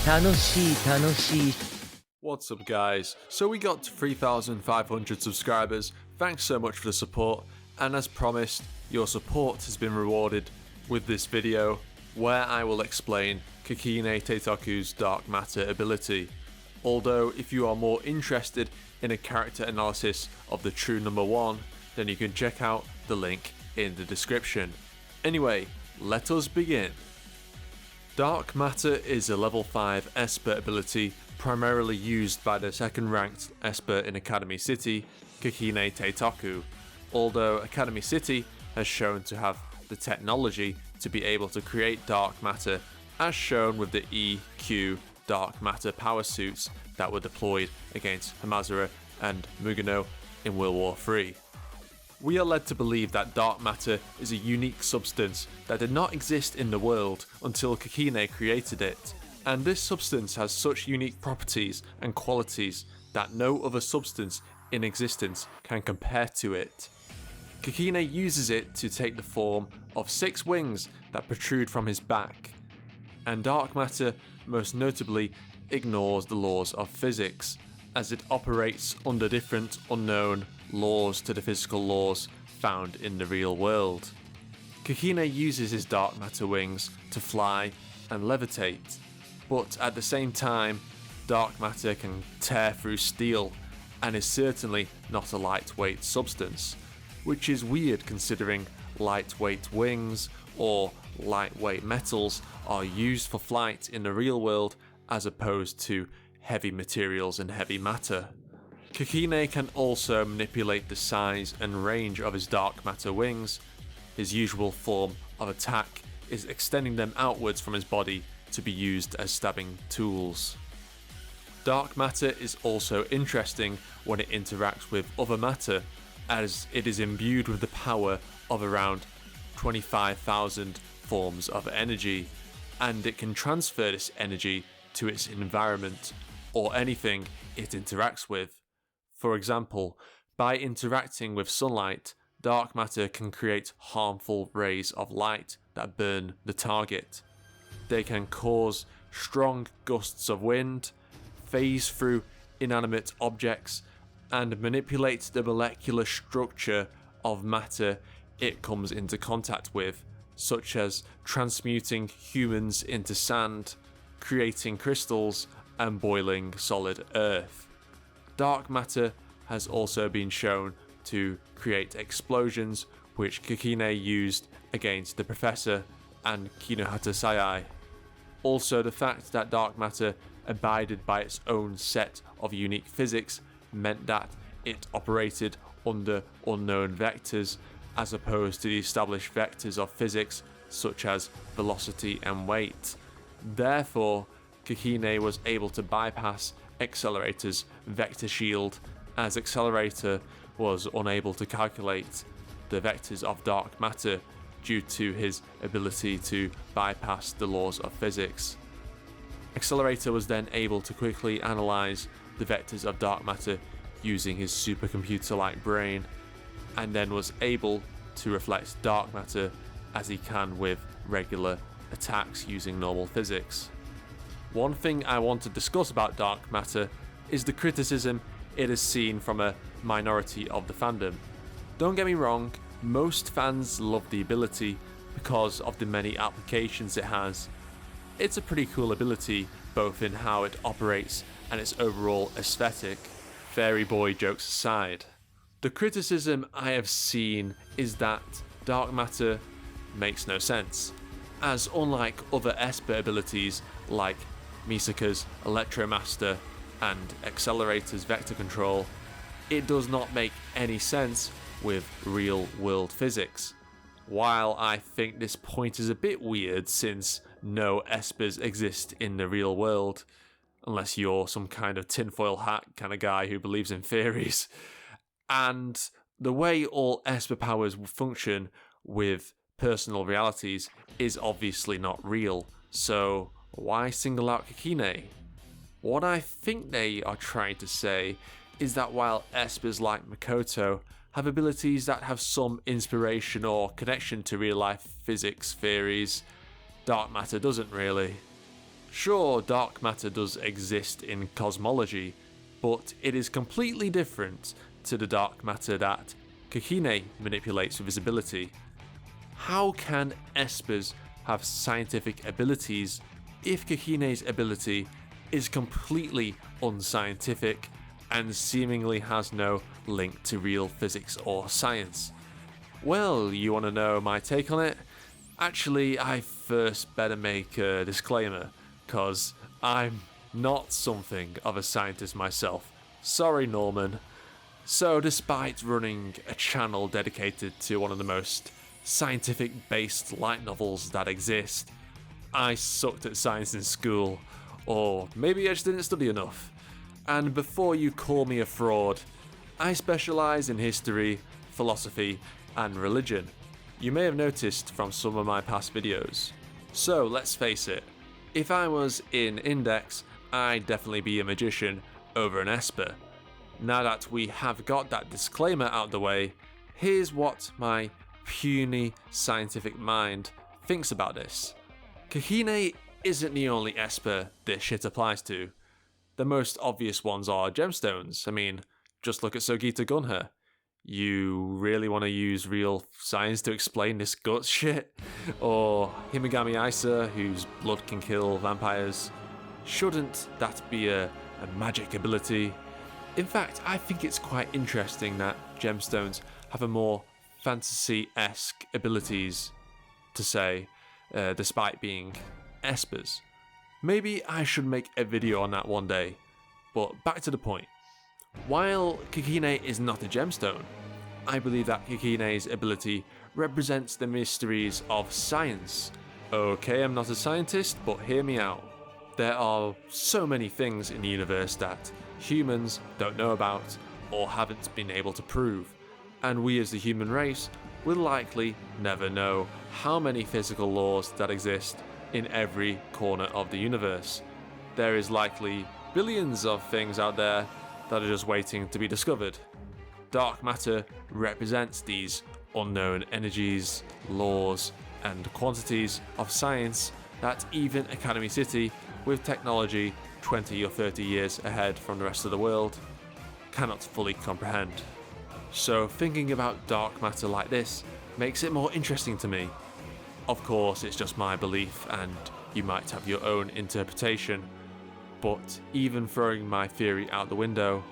楽しい楽しい What's up guys, so we got to 3,500 subscribers, thanks so much for the support, and as promised, your support has been rewarded with this video, where I will explain Kakine Teitoku's Dark Matter ability. Although if you are more interested in a character analysis of the true number 1, then you can check out the link in the description. Anyway, let us begin. Dark Matter is a level 5 Esper ability primarily used by the second ranked Esper in Academy City, Kakine Teitoku, although Academy City has shown to have the technology to be able to create dark matter, as shown with the EQ dark matter power suits that were deployed against Hamazura and Mugano in World War III. We are led to believe that dark matter is a unique substance that did not exist in the world until Kakine created it, and this substance has such unique properties and qualities that no other substance in existence can compare to it. Kakine uses it to take the form of 6 wings that protrude from his back, and dark matter most notably ignores the laws of physics, as it operates under different unknown laws to the physical laws found in the real world. Kakine uses his dark matter wings to fly and levitate, but at the same time, dark matter can tear through steel and is certainly not a lightweight substance, which is weird considering lightweight wings or lightweight metals are used for flight in the real world as opposed to heavy materials and heavy matter. Kakine can also manipulate the size and range of his dark matter wings. His usual form of attack is extending them outwards from his body to be used as stabbing tools. Dark matter is also interesting when it interacts with other matter, as it is imbued with the power of around 25,000 forms of energy, and it can transfer this energy to its environment or anything it interacts with. For example, by interacting with sunlight, dark matter can create harmful rays of light that burn the target. They can cause strong gusts of wind, phase through inanimate objects, and manipulate the molecular structure of matter it comes into contact with, such as transmuting humans into sand, creating crystals, and boiling solid earth. Dark matter has also been shown to create explosions, which Kakine used against the Professor and Kinohata Sayai. Also, the fact that dark matter abided by its own set of unique physics meant that it operated under unknown vectors as opposed to the established vectors of physics such as velocity and weight. Therefore, Kakine was able to bypass Accelerator's vector shield, as Accelerator was unable to calculate the vectors of dark matter due to his ability to bypass the laws of physics. Accelerator was then able to quickly analyze the vectors of dark matter using his supercomputer-like brain, and then was able to reflect dark matter as he can with regular attacks using normal physics. One thing I want to discuss about dark matter is the criticism it has seen from a minority of the fandom. Don't get me wrong, most fans love the ability because of the many applications it has. It's a pretty cool ability, both in how it operates and its overall aesthetic, fairy boy jokes aside. The criticism I have seen is that dark matter makes no sense, as unlike other Esper abilities like Misaka's Electromaster and Accelerator's Vector Control, it does not make any sense with real world physics. While I think this point is a bit weird since no Espers exist in the real world, unless you're some kind of tinfoil hat kind of guy who believes in theories, and the way all Esper powers function with personal realities is obviously not real, so why single out Kakine? What I think they are trying to say is that while Espers like Makoto have abilities that have some inspiration or connection to real life physics theories, dark matter doesn't really. Sure, dark matter does exist in cosmology, but it is completely different to the dark matter that Kakine manipulates with his ability. How can espers have scientific abilities if Kakine's ability is completely unscientific and seemingly has no link to real physics or science? Well, you want to know my take on it? Actually, I first better make a disclaimer, cause I'm not something of a scientist myself. Sorry, Norman. So, despite running a channel dedicated to one of the most scientific-based light novels that exist, I sucked at science in school, or maybe I just didn't study enough. And before you call me a fraud, I specialise in history, philosophy, and religion. You may have noticed from some of my past videos. So let's face it, if I was in Index, I'd definitely be a magician over an esper. Now that we have got that disclaimer out the way, here's what my puny scientific mind thinks about this. Kakine isn't the only esper this shit applies to. The most obvious ones are gemstones. I mean, just look at Sogita Gunha. You really want to use real science to explain this guts shit? Or Himigami Aisa, whose blood can kill vampires? Shouldn't that be a magic ability? In fact, I think it's quite interesting that gemstones have a more fantasy-esque abilities to say, despite being espers. Maybe I should make a video on that one day, but back to the point. While Kakine is not a gemstone, I believe that Kakine's ability represents the mysteries of science. Okay, I'm not a scientist, but hear me out. There are so many things in the universe that humans don't know about or haven't been able to prove, and we as the human race will likely never know how many physical laws that exist in every corner of the universe. There is likely billions of things out there that are just waiting to be discovered. Dark matter represents these unknown energies, laws, and quantities of science that even Academy City, with technology 20 or 30 years ahead from the rest of the world, cannot fully comprehend. So thinking about dark matter like this makes it more interesting to me. Of course, it's just my belief and you might have your own interpretation, but even throwing my theory out the window,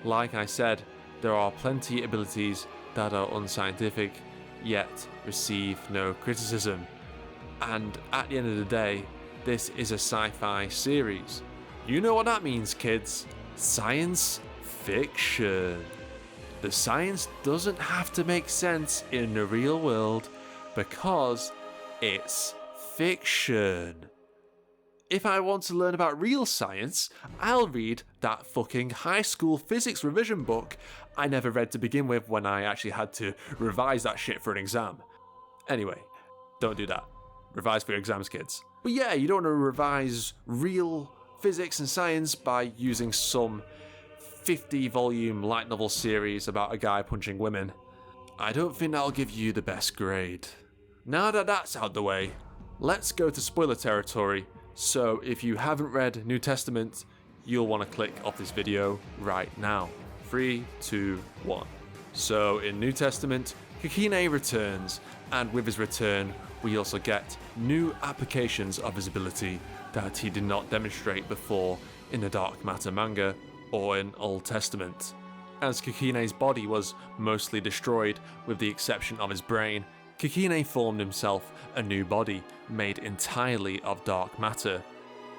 like I said, there are plenty abilities that are unscientific, yet receive no criticism. And at the end of the day, this is a sci-fi series. You know what that means, kids. Science fiction. The science doesn't have to make sense in the real world because it's fiction. If I want to learn about real science, I'll read that fucking high school physics revision book I never read to begin with when I actually had to revise that shit for an exam. Anyway, don't do that. Revise for your exams, kids. But yeah, you don't want to revise real physics and science by using some 50-volume light novel series about a guy punching women. I don't think that'll give you the best grade. Now that that's out the way, let's go to spoiler territory. So if you haven't read New Testament, you'll want to click off this video right now. 3, 2, 1. So in New Testament, Kakine returns, and with his return, we also get new applications of his ability that he did not demonstrate before in the Dark Matter manga or in Old Testament. As Kakine's body was mostly destroyed with the exception of his brain, Kakine formed himself a new body made entirely of dark matter.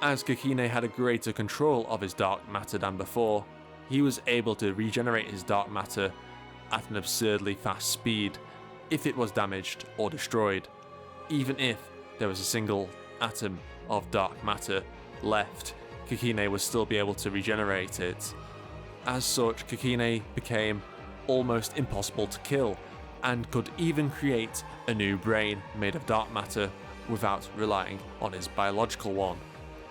As Kakine had a greater control of his dark matter than before, he was able to regenerate his dark matter at an absurdly fast speed if it was damaged or destroyed. Even if there was a single atom of dark matter left, Kakine would still be able to regenerate it. As such, Kakine became almost impossible to kill, and could even create a new brain made of dark matter without relying on his biological one,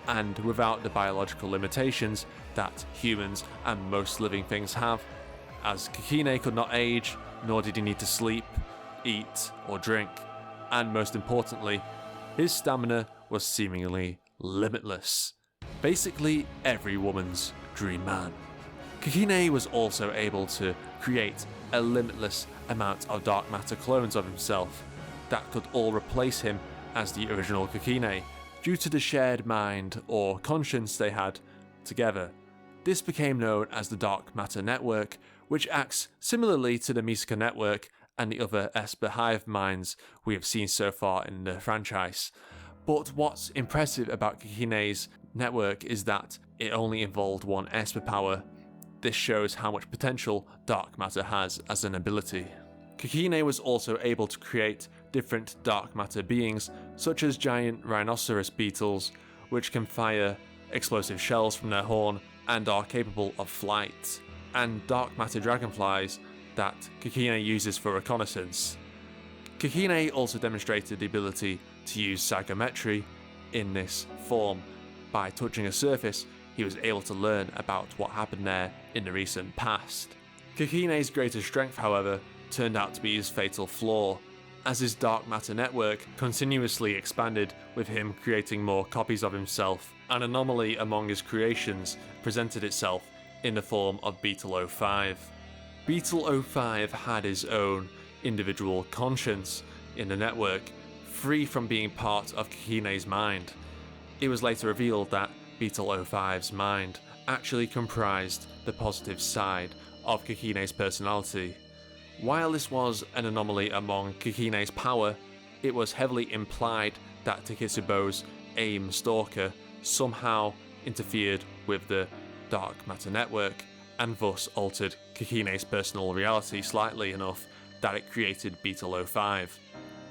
and without the biological limitations that humans and most living things have, as Kakine could not age, nor did he need to sleep, eat, or drink, and most importantly, his stamina was seemingly limitless. Basically every woman's dream man. Kakine was also able to create a limitless amount of dark matter clones of himself that could all replace him as the original Kakine due to the shared mind or conscience they had together. This became known as the Dark Matter Network, which acts similarly to the Misaka Network and the other Esper hive minds we have seen so far in the franchise. But what's impressive about Kakine's network is that it only involved one Esper power. This shows how much potential dark matter has as an ability. Kakine was also able to create different dark matter beings, such as giant rhinoceros beetles, which can fire explosive shells from their horn and are capable of flight, and dark matter dragonflies that Kakine uses for reconnaissance. Kakine also demonstrated the ability to use psychometry in this form. By touching a surface, he was able to learn about what happened there in the recent past. Kakine's greatest strength, however, turned out to be his fatal flaw, as his dark matter network continuously expanded, with him creating more copies of himself. An anomaly among his creations presented itself in the form of Beetle 05. Beetle 05 had his own individual conscience in the network, free from being part of Kakine's mind. It was later revealed that Beetle 05's mind actually comprised the positive side of Kakine's personality. While this was an anomaly among Kakine's power, it was heavily implied that Taketsubo's AIM stalker somehow interfered with the dark matter network and thus altered Kakine's personal reality slightly enough that it created Beetle 05.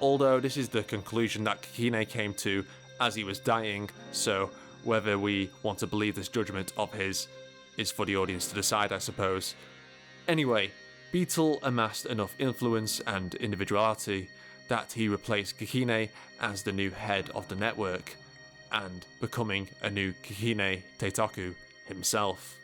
Although this is the conclusion that Kakine came to as he was dying, so whether we want to believe this judgment of his is for the audience to decide, I suppose. Anyway, Beetle amassed enough influence and individuality that he replaced Kakine as the new head of the network, and becoming a new Kakine Teitoku himself.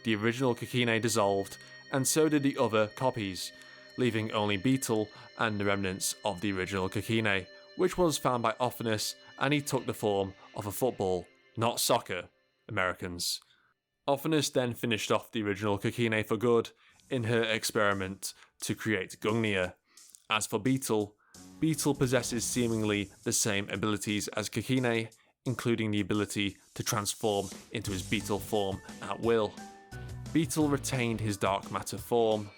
The original Kakine dissolved, and so did the other copies, leaving only Beetle and the remnants of the original Kakine, which was found by Ophinus, and he took the form of a football, not soccer, Americans. Ophinus then finished off the original Kakine for good in her experiment to create Gungnir. As for Beetle, Beetle possesses seemingly the same abilities as Kakine, including the ability to transform into his Beetle form at will. Beetle retained his dark matter form,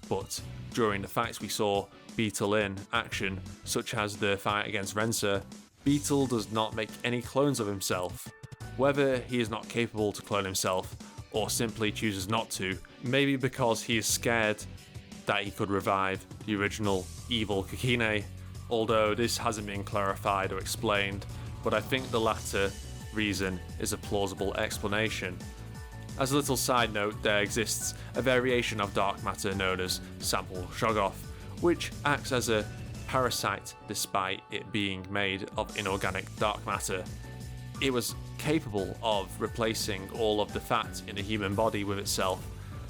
but during the fights we saw Beetle in action, such as the fight against Renser, Beetle does not make any clones of himself. Whether he is not capable to clone himself, or simply chooses not to, maybe because he is scared that he could revive the original evil Kakine, although this hasn't been clarified or explained, but I think the latter reason is a plausible explanation. As a little side note, there exists a variation of dark matter known as Sample Shoggoth, which acts as a parasite despite it being made of inorganic dark matter. It was capable of replacing all of the fat in the human body with itself,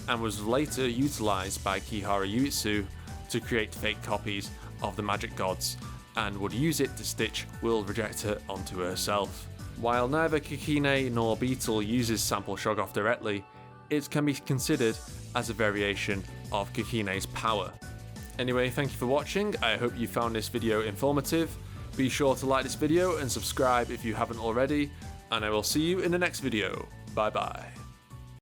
and was later utilized by Kihara Yuitsu to create fake copies of the magic gods, and would use it to stitch Will Rejector onto herself. While neither Kakine nor Beetle uses Sample Shoggoth directly, it can be considered as a variation of Kakine's power. Anyway, thank you for watching. I hope you found this video informative. Be sure to like this video and subscribe if you haven't already, and I will see you in the next video. Bye bye.